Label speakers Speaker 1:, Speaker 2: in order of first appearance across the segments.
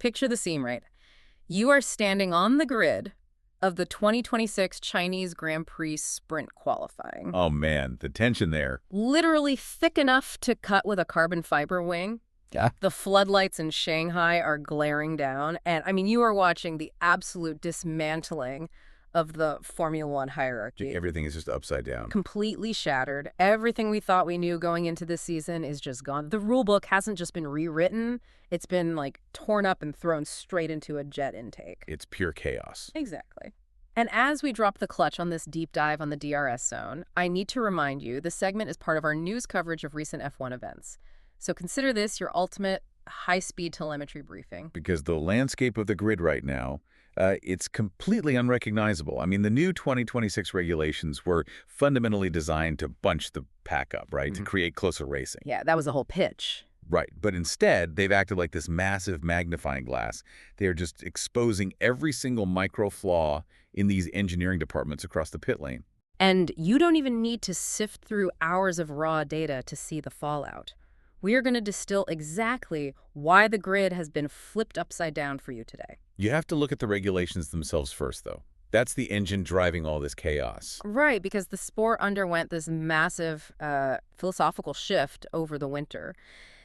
Speaker 1: Picture the scene, right? You are standing on the grid of the 2026 Chinese Grand Prix sprint qualifying.
Speaker 2: Oh, man, the tension there.
Speaker 1: Literally thick enough to cut with a carbon fiber wing.
Speaker 2: Yeah.
Speaker 1: The floodlights in Shanghai are glaring down. And, I mean, you are watching the absolute dismantling of the Formula One hierarchy.
Speaker 2: Everything is just upside down.
Speaker 1: Completely shattered. Everything we thought we knew going into this season is just gone. The rule book hasn't just been rewritten. It's been, like, torn up and thrown straight into a jet intake.
Speaker 2: It's pure chaos.
Speaker 1: Exactly. And as we drop the clutch on this deep dive on the DRS zone, I need to remind you this segment is part of our news coverage of recent F1 events. So consider this your ultimate high-speed telemetry briefing.
Speaker 2: Because the landscape of the grid right now, it's completely unrecognizable. I mean, the new 2026 regulations were fundamentally designed to bunch the pack up, right? To create closer racing.
Speaker 1: Yeah, that was the whole pitch.
Speaker 2: Right. But instead, they've acted like this massive magnifying glass. They are just exposing every single micro flaw in these engineering departments across the pit lane.
Speaker 1: And you don't even need to sift through hours of raw data to see the fallout. We are going to distill exactly why the grid has been flipped upside down for you today.
Speaker 2: You have to look at the regulations themselves first, though. That's the engine driving all this chaos.
Speaker 1: Right, because the sport underwent this massive philosophical shift over the winter.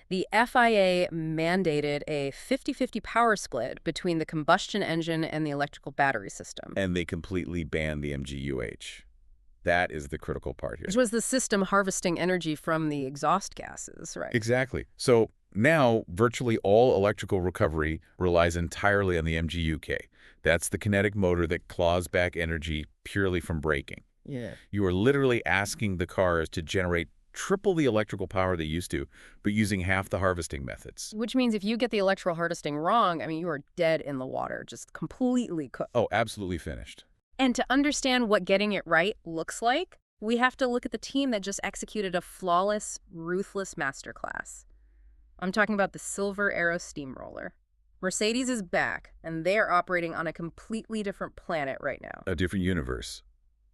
Speaker 1: The FIA mandated a 50-50 power split between the combustion engine and the electrical battery system.
Speaker 2: And they completely banned the MGUH. That is the critical part here.
Speaker 1: Which was the system harvesting energy from the exhaust gases, right?
Speaker 2: Exactly. So now virtually all electrical recovery relies entirely on the MGUK. That's the kinetic motor that claws back energy purely from braking.
Speaker 1: Yeah.
Speaker 2: You are literally asking the cars to generate triple the electrical power they used to, but using half the harvesting methods.
Speaker 1: Which means if you get the electrical harvesting wrong, I mean, you are dead in the water, just completely cooked.
Speaker 2: Oh, absolutely finished.
Speaker 1: And to understand what getting it right looks like, we have to look at the team that just executed a flawless, ruthless masterclass. I'm talking about the Silver Arrow Steamroller. Mercedes is back, and they're operating on a completely different planet right now.
Speaker 2: A different universe.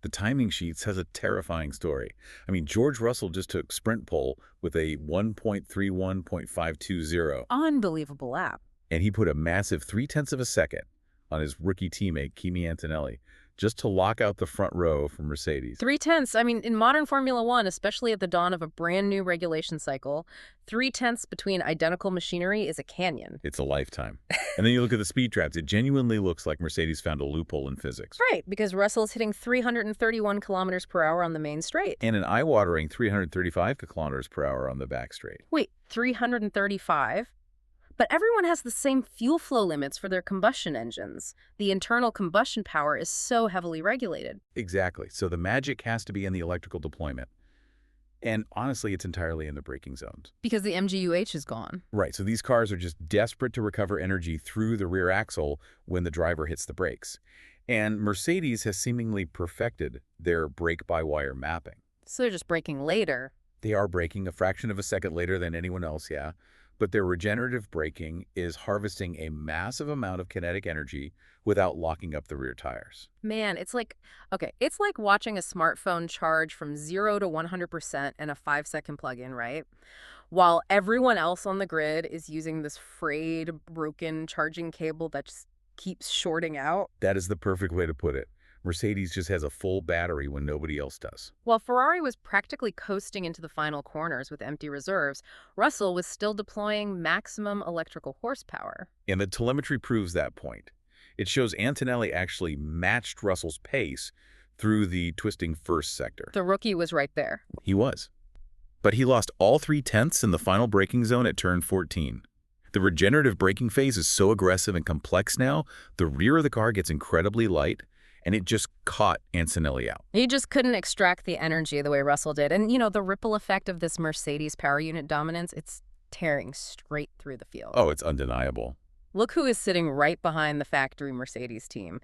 Speaker 2: The timing sheet says a terrifying story. I mean, George Russell just took sprint pole with a 1.31.520.
Speaker 1: Unbelievable lap.
Speaker 2: And he put a massive 0.3 of a second on his rookie teammate, KIMI Antonelli, just to lock out the front row from Mercedes.
Speaker 1: 0.3. I mean, in modern Formula One, especially at the dawn of a brand new regulation cycle, 0.3 between identical machinery is a canyon.
Speaker 2: It's a lifetime. And then you look at the speed traps. It genuinely looks like Mercedes found a loophole in physics.
Speaker 1: Right, because Russell's hitting 331 kilometers per hour on the main straight.
Speaker 2: And an eye-watering 335 kilometers per hour on the back straight.
Speaker 1: Wait, 335? But everyone has the same fuel flow limits for their combustion engines. The internal combustion power is so heavily regulated.
Speaker 2: Exactly. So the magic has to be in the electrical deployment. And honestly, it's entirely in the braking zones.
Speaker 1: Because the MGUH is gone.
Speaker 2: Right. So these cars are just desperate to recover energy through the rear axle when the driver hits the brakes. And Mercedes has seemingly perfected their brake-by-wire mapping.
Speaker 1: So they're just braking later.
Speaker 2: They are braking a fraction of a second later than anyone else, yeah. But their regenerative braking is harvesting a massive amount of kinetic energy without locking up the rear tires.
Speaker 1: Man, it's like watching a smartphone charge from 0 to 100% in a 5-second plug-in, right? While everyone else on the grid is using this frayed, broken charging cable that just keeps shorting out.
Speaker 2: That is the perfect way to put it. Mercedes just has a full battery when nobody else does.
Speaker 1: While Ferrari was practically coasting into the final corners with empty reserves, Russell was still deploying maximum electrical horsepower.
Speaker 2: And the telemetry proves that point. It shows Antonelli actually matched Russell's pace through the twisting first sector.
Speaker 1: The rookie was right there.
Speaker 2: He was. But he lost all 0.3 in the final braking zone at turn 14. The regenerative braking phase is so aggressive and complex now, the rear of the car gets incredibly light, and it just caught Antonelli out.
Speaker 1: He just couldn't extract the energy the way Russell did. And, you know, the ripple effect of this Mercedes power unit dominance, it's tearing straight through the field.
Speaker 2: Oh, it's undeniable.
Speaker 1: Look who is sitting right behind the factory Mercedes team.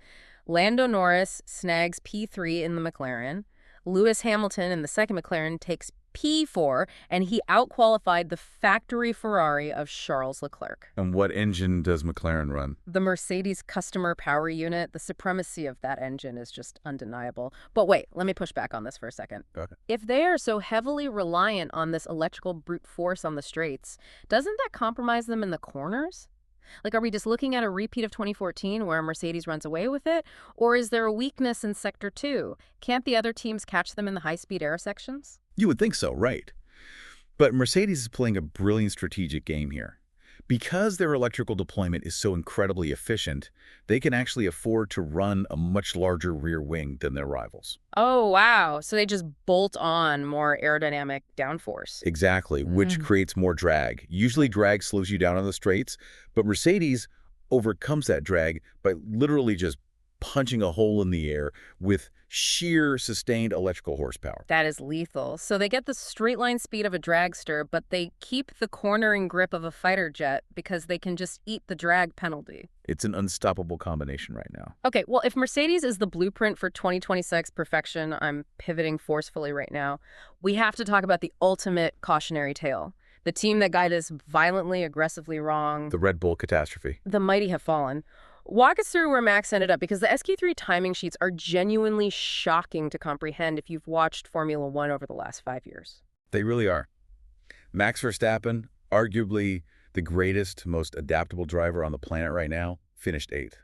Speaker 1: Lando Norris snags P3 in the McLaren. Lewis Hamilton in the second McLaren takes P4, and he outqualified the factory Ferrari of Charles Leclerc.
Speaker 2: And what engine does McLaren run?
Speaker 1: The Mercedes customer power unit, the supremacy of that engine is just undeniable. But wait, let me push back on this for a second.
Speaker 2: Okay.
Speaker 1: If they are so heavily reliant on this electrical brute force on the straights, doesn't that compromise them in the corners? Like, are we just looking at a repeat of 2014 where Mercedes runs away with it? Or is there a weakness in Sector 2? Can't the other teams catch them in the high-speed air sections?
Speaker 2: You would think so, right? But Mercedes is playing a brilliant strategic game here. Because their electrical deployment is so incredibly efficient, they can actually afford to run a much larger rear wing than their rivals.
Speaker 1: Oh, wow. So they just bolt on more aerodynamic downforce.
Speaker 2: Exactly, which creates more drag. Usually drag slows you down on the straights, but Mercedes overcomes that drag by literally just punching a hole in the air with sheer sustained electrical horsepower.
Speaker 1: That is lethal. So they get the straight line speed of a dragster, but they keep the cornering grip of a fighter jet because they can just eat the drag penalty.
Speaker 2: It's an unstoppable combination right now.
Speaker 1: Okay, well, if Mercedes is the blueprint for 2026 perfection, I'm pivoting forcefully right now, we have to talk about the ultimate cautionary tale. The team that got us violently, aggressively wrong.
Speaker 2: The Red Bull catastrophe.
Speaker 1: The mighty have fallen. Walk us through where Max ended up, because the SQ3 timing sheets are genuinely shocking to comprehend if you've watched Formula One over the last 5 years.
Speaker 2: They really are. Max Verstappen, arguably the greatest, most adaptable driver on the planet right now, finished 8th.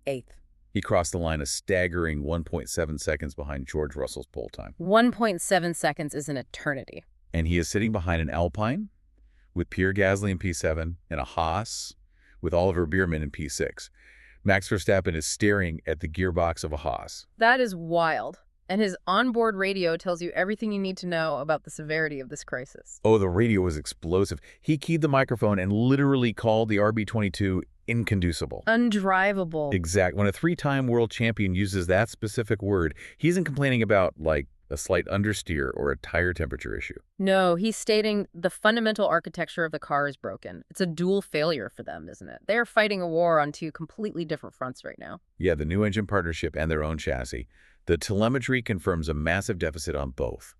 Speaker 1: 8th.
Speaker 2: He crossed the line a staggering 1.7 seconds behind George Russell's pole time.
Speaker 1: 1.7 seconds is an eternity.
Speaker 2: And he is sitting behind an Alpine with Pierre Gasly in P7 and a Haas with Oliver Biermann in P6. Max Verstappen is staring at the gearbox of a Haas.
Speaker 1: That is wild. And his onboard radio tells you everything you need to know about the severity of this crisis.
Speaker 2: Oh, the radio was explosive. He keyed the microphone and literally called the RB22 inconducible.
Speaker 1: Undrivable.
Speaker 2: Exact. When a 3-time world champion uses that specific word, he isn't complaining about, like, a slight understeer or a tire temperature issue.
Speaker 1: No, he's stating the fundamental architecture of the car is broken. It's a dual failure for them, isn't it? They're fighting a war on 2 completely different fronts right now.
Speaker 2: Yeah, the new engine partnership and their own chassis. The telemetry confirms a massive deficit on both.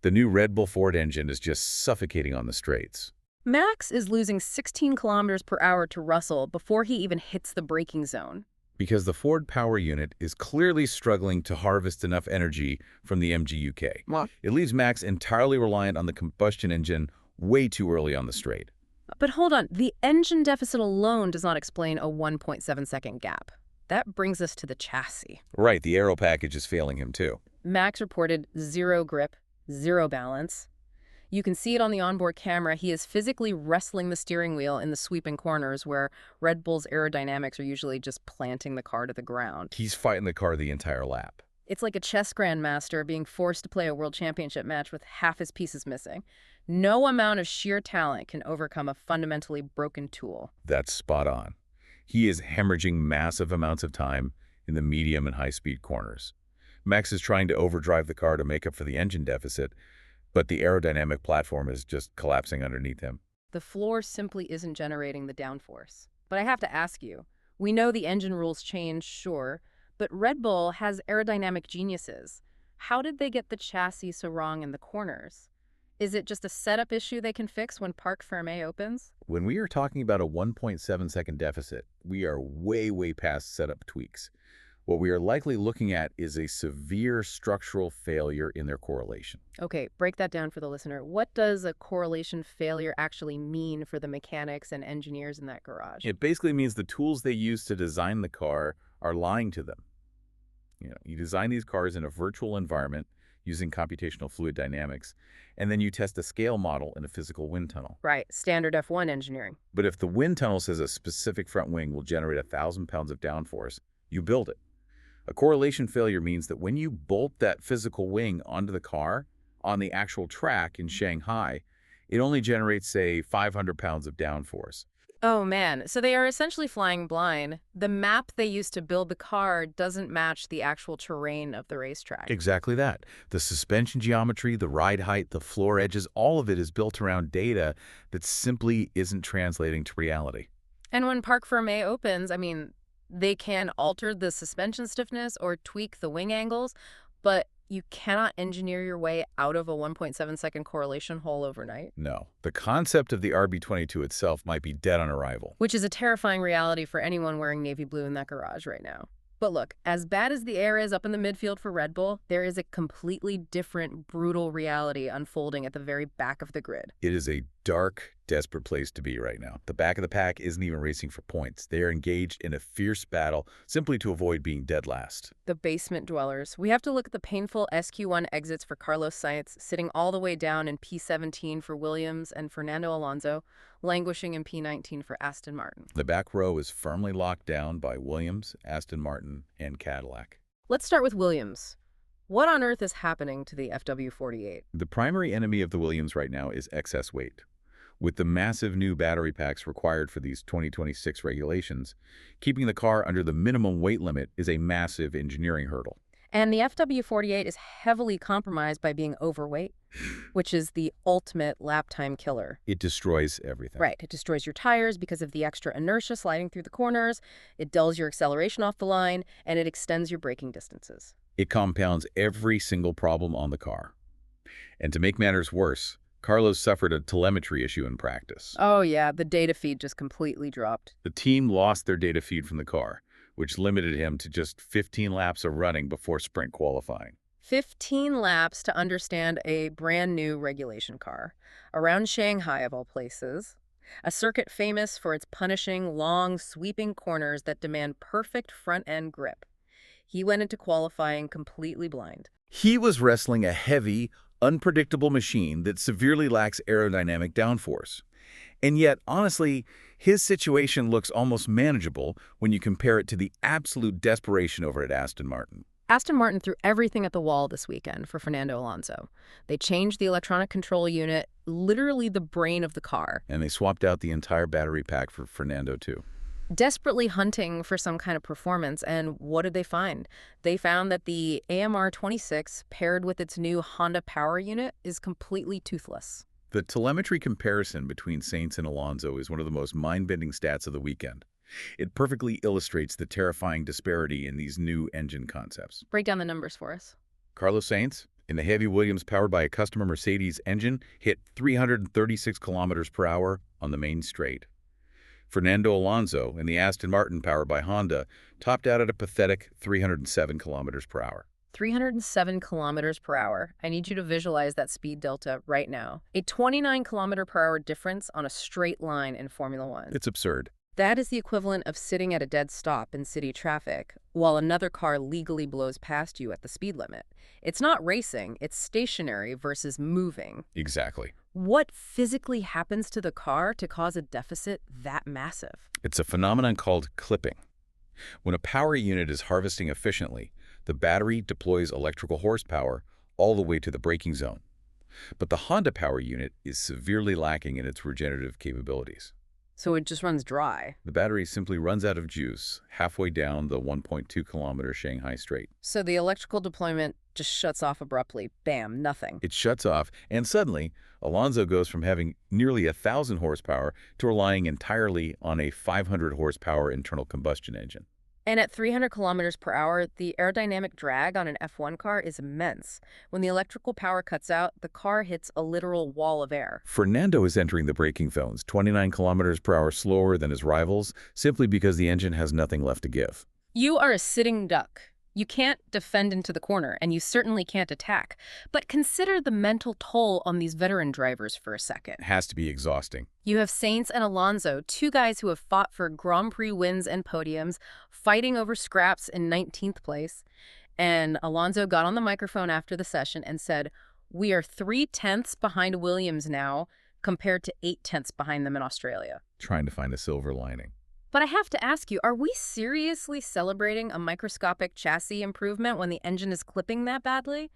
Speaker 2: The new Red Bull Ford engine is just suffocating on the straights.
Speaker 1: Max is losing 16 kilometers per hour to Russell before he even hits the braking zone.
Speaker 2: Because the Ford power unit is clearly struggling to harvest enough energy from the MGUK.
Speaker 1: What?
Speaker 2: It leaves Max entirely reliant on the combustion engine way too early on the straight.
Speaker 1: But hold on, the engine deficit alone does not explain a 1.7-second gap. That brings us to the chassis.
Speaker 2: Right, the aero package is failing him too.
Speaker 1: Max reported 0 grip, 0 balance. You can see it on the onboard camera. He is physically wrestling the steering wheel in the sweeping corners where Red Bull's aerodynamics are usually just planting the car to the ground.
Speaker 2: He's fighting the car the entire lap.
Speaker 1: It's like a chess grandmaster being forced to play a world championship match with half his pieces missing. No amount of sheer talent can overcome a fundamentally broken tool.
Speaker 2: That's spot on. He is hemorrhaging massive amounts of time in the medium and high-speed corners. Max is trying to overdrive the car to make up for the engine deficit, but the aerodynamic platform is just collapsing underneath him.
Speaker 1: The floor simply isn't generating the downforce. But I have to ask you, we know the engine rules change, sure, but Red Bull has aerodynamic geniuses. How did they get the chassis so wrong in the corners? Is it just a setup issue they can fix when Parc Fermé opens?
Speaker 2: When we are talking about a 1.7-second deficit, we are way past setup tweaks. What we are likely looking at is a severe structural failure in their correlation.
Speaker 1: Okay, break that down for the listener. What does a correlation failure actually mean for the mechanics and engineers in that garage?
Speaker 2: It basically means the tools they use to design the car are lying to them. You design these cars in a virtual environment using computational fluid dynamics, and then you test a scale model in a physical wind tunnel.
Speaker 1: Right, standard F1 engineering.
Speaker 2: But if the wind tunnel says a specific front wing will generate 1,000 pounds of downforce, you build it. A correlation failure means that when you bolt that physical wing onto the car on the actual track in Shanghai, it only generates, say, 500 pounds of downforce.
Speaker 1: Oh man, so they are essentially flying blind. The map they used to build the car doesn't match the actual terrain of the racetrack.
Speaker 2: Exactly that. The suspension geometry, the ride height, the floor edges, all of it is built around data that simply isn't translating to reality.
Speaker 1: And when Parc Fermé opens, they can alter the suspension stiffness or tweak the wing angles, but you cannot engineer your way out of a 1.7-second correlation hole overnight.
Speaker 2: No. The concept of the RB22 itself might be dead on arrival.
Speaker 1: Which is a terrifying reality for anyone wearing navy blue in that garage right now. But look, as bad as the air is up in the midfield for Red Bull, there is a completely different, brutal reality unfolding at the very back of the grid.
Speaker 2: It is a dark, desperate place to be right now. The back of the pack isn't even racing for points. They are engaged in a fierce battle simply to avoid being dead last.
Speaker 1: The basement dwellers. We have to look at the painful SQ1 exits for Carlos Sainz, sitting all the way down in P17 for Williams, and Fernando Alonso, languishing in P19 for Aston Martin.
Speaker 2: The back row is firmly locked down by Williams, Aston Martin, and Cadillac.
Speaker 1: Let's start with Williams. What on earth is happening to the FW48?
Speaker 2: The primary enemy of the Williams right now is excess weight. With the massive new battery packs required for these 2026 regulations, keeping the car under the minimum weight limit is a massive engineering hurdle.
Speaker 1: And the FW48 is heavily compromised by being overweight, which is the ultimate lap time killer.
Speaker 2: It destroys everything.
Speaker 1: Right. It destroys your tires because of the extra inertia sliding through the corners, it dulls your acceleration off the line, and it extends your braking distances.
Speaker 2: It compounds every single problem on the car. And to make matters worse, Carlos suffered a telemetry issue in practice.
Speaker 1: Oh yeah, the data feed just completely dropped.
Speaker 2: The team lost their data feed from the car, which limited him to just 15 laps of running before sprint qualifying.
Speaker 1: 15 laps to understand a brand new regulation car. Around Shanghai, of all places. A circuit famous for its punishing, long, sweeping corners that demand perfect front-end grip. He went into qualifying completely blind.
Speaker 2: He was wrestling a heavy, unpredictable machine that severely lacks aerodynamic downforce. And yet, honestly, his situation looks almost manageable when you compare it to the absolute desperation over at Aston Martin.
Speaker 1: Aston Martin threw everything at the wall this weekend for Fernando Alonso. They changed the electronic control unit, literally the brain of the car.
Speaker 2: And they swapped out the entire battery pack for Fernando, too.
Speaker 1: Desperately hunting for some kind of performance, and what did they find? They found that the AMR26, paired with its new Honda power unit, is completely toothless.
Speaker 2: The telemetry comparison between Sainz and Alonso is one of the most mind-bending stats of the weekend. It perfectly illustrates the terrifying disparity in these new engine concepts.
Speaker 1: Break down the numbers for us.
Speaker 2: Carlos Sainz, in the heavy Williams powered by a customer Mercedes engine, hit 336 kilometers per hour on the main straight. Fernando Alonso, in the Aston Martin powered by Honda, topped out at a pathetic 307 kilometers per hour.
Speaker 1: 307 kilometers per hour. I need you to visualize that speed delta right now. A 29 kilometer per hour difference on a straight line in Formula One.
Speaker 2: It's absurd.
Speaker 1: That is the equivalent of sitting at a dead stop in city traffic while another car legally blows past you at the speed limit. It's not racing, it's stationary versus moving.
Speaker 2: Exactly.
Speaker 1: What physically happens to the car to cause a deficit that massive?
Speaker 2: It's a phenomenon called clipping. When a power unit is harvesting efficiently, the battery deploys electrical horsepower all the way to the braking zone. But the Honda power unit is severely lacking in its regenerative capabilities.
Speaker 1: So it just runs dry.
Speaker 2: The battery simply runs out of juice halfway down the 1.2-kilometer Shanghai Straight.
Speaker 1: So the electrical deployment just shuts off abruptly. Bam, nothing.
Speaker 2: It shuts off, and suddenly, Alonso goes from having nearly 1,000 horsepower to relying entirely on a 500 horsepower internal combustion engine.
Speaker 1: And at 300 kilometers per hour, the aerodynamic drag on an F1 car is immense. When the electrical power cuts out, the car hits a literal wall of air.
Speaker 2: Fernando is entering the braking zones 29 kilometers per hour slower than his rivals, simply because the engine has nothing left to give.
Speaker 1: You are a sitting duck. You can't defend into the corner, and you certainly can't attack. But consider the mental toll on these veteran drivers for a second.
Speaker 2: It has to be exhausting.
Speaker 1: You have Sainz and Alonso, two guys who have fought for Grand Prix wins and podiums, fighting over scraps in 19th place. And Alonso got on the microphone after the session and said, "We are 3/10 behind Williams now, compared to 8/10 behind them in Australia."
Speaker 2: Trying to find a silver lining.
Speaker 1: But I have to ask you, are we seriously celebrating a microscopic chassis improvement when the engine is clipping that badly?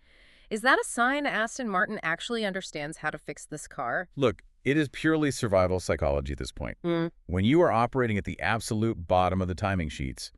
Speaker 1: Is that a sign Aston Martin actually understands how to fix this car?
Speaker 2: Look, it is purely survival psychology at this point. When you are operating at the absolute bottom of the timing sheets,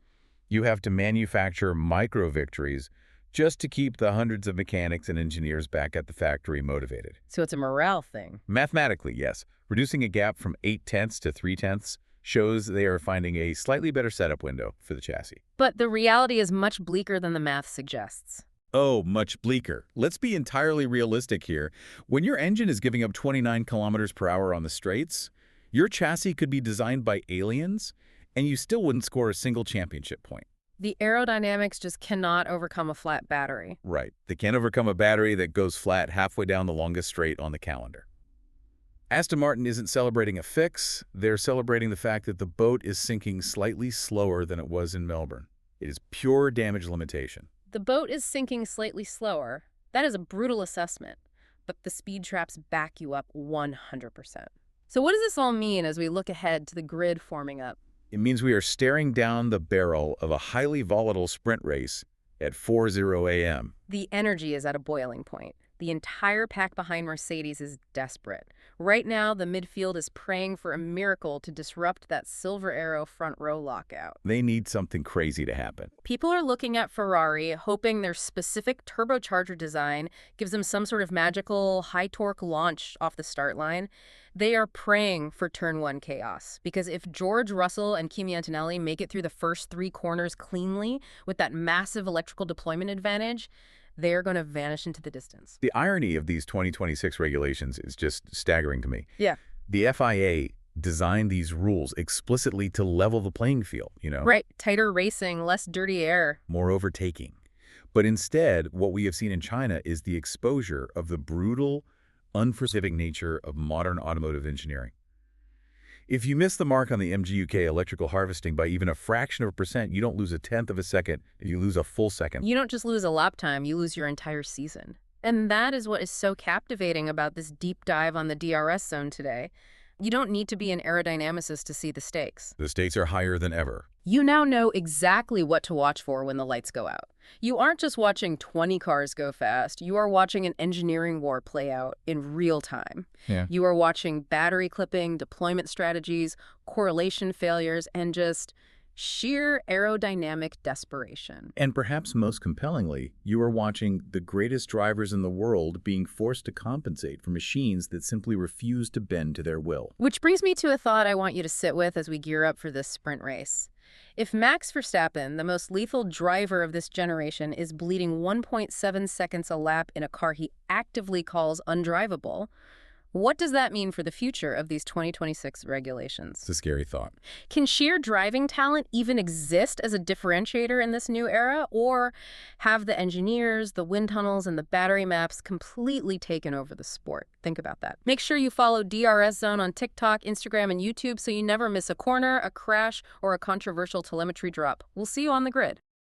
Speaker 2: you have to manufacture micro-victories just to keep the hundreds of mechanics and engineers back at the factory motivated.
Speaker 1: So it's a morale thing.
Speaker 2: Mathematically, yes. Reducing a gap from 8/10 to 3/10 shows they are finding a slightly better setup window for the chassis.
Speaker 1: But the reality is much bleaker than the math suggests.
Speaker 2: Oh, much bleaker. Let's be entirely realistic here. When your engine is giving up 29 kilometers per hour on the straights, your chassis could be designed by aliens, and you still wouldn't score a single championship point.
Speaker 1: The aerodynamics just cannot overcome a flat battery.
Speaker 2: Right. They can't overcome a battery that goes flat halfway down the longest straight on the calendar. Aston Martin isn't celebrating a fix. They're celebrating the fact that the boat is sinking slightly slower than it was in Melbourne. It is pure damage limitation.
Speaker 1: The boat is sinking slightly slower. That is a brutal assessment, but the speed traps back you up 100%. So what does this all mean as we look ahead to the grid forming up?
Speaker 2: It means we are staring down the barrel of a highly volatile sprint race at 4:00 a.m.
Speaker 1: The energy is at a boiling point. The entire pack behind Mercedes is desperate. Right now, the midfield is praying for a miracle to disrupt that Silver Arrow front row lockout.
Speaker 2: They need something crazy to happen.
Speaker 1: People are looking at Ferrari, hoping their specific turbocharger design gives them some sort of magical high-torque launch off the start line. They are praying for turn one chaos, because if George Russell and Kimi Antonelli make it through the first 3 corners cleanly with that massive electrical deployment advantage, they're going to vanish into the distance.
Speaker 2: The irony of these 2026 regulations is just staggering to me.
Speaker 1: Yeah.
Speaker 2: The FIA designed these rules explicitly to level the playing field,
Speaker 1: Right. Tighter racing, less dirty air.
Speaker 2: more overtaking. But instead, what we have seen in China is the exposure of the brutal, unforgiving nature of modern automotive engineering. If you miss the mark on the MGUK electrical harvesting by even a fraction of a percent, you don't lose a tenth of a second, you lose a full second.
Speaker 1: You don't just lose a lap time, you lose your entire season. And that is what is so captivating about this deep dive on the DRS zone today. You don't need to be an aerodynamicist to see the stakes.
Speaker 2: The stakes are higher than ever.
Speaker 1: You now know exactly what to watch for when the lights go out. You aren't just watching 20 cars go fast. You are watching an engineering war play out in real time.
Speaker 2: Yeah.
Speaker 1: You are watching battery clipping, deployment strategies, correlation failures, and just sheer aerodynamic desperation.
Speaker 2: And perhaps most compellingly, you are watching the greatest drivers in the world being forced to compensate for machines that simply refuse to bend to their will.
Speaker 1: Which brings me to a thought I want you to sit with as we gear up for this sprint race. If Max Verstappen, the most lethal driver of this generation, is bleeding 1.7 seconds a lap in a car he actively calls undrivable, what does that mean for the future of these 2026 regulations?
Speaker 2: It's a scary thought.
Speaker 1: Can sheer driving talent even exist as a differentiator in this new era, or have the engineers, the wind tunnels, and the battery maps completely taken over the sport? Think about that. Make sure you follow DRS Zone on TikTok, Instagram, and YouTube so you never miss a corner, a crash, or a controversial telemetry drop. We'll see you on the grid.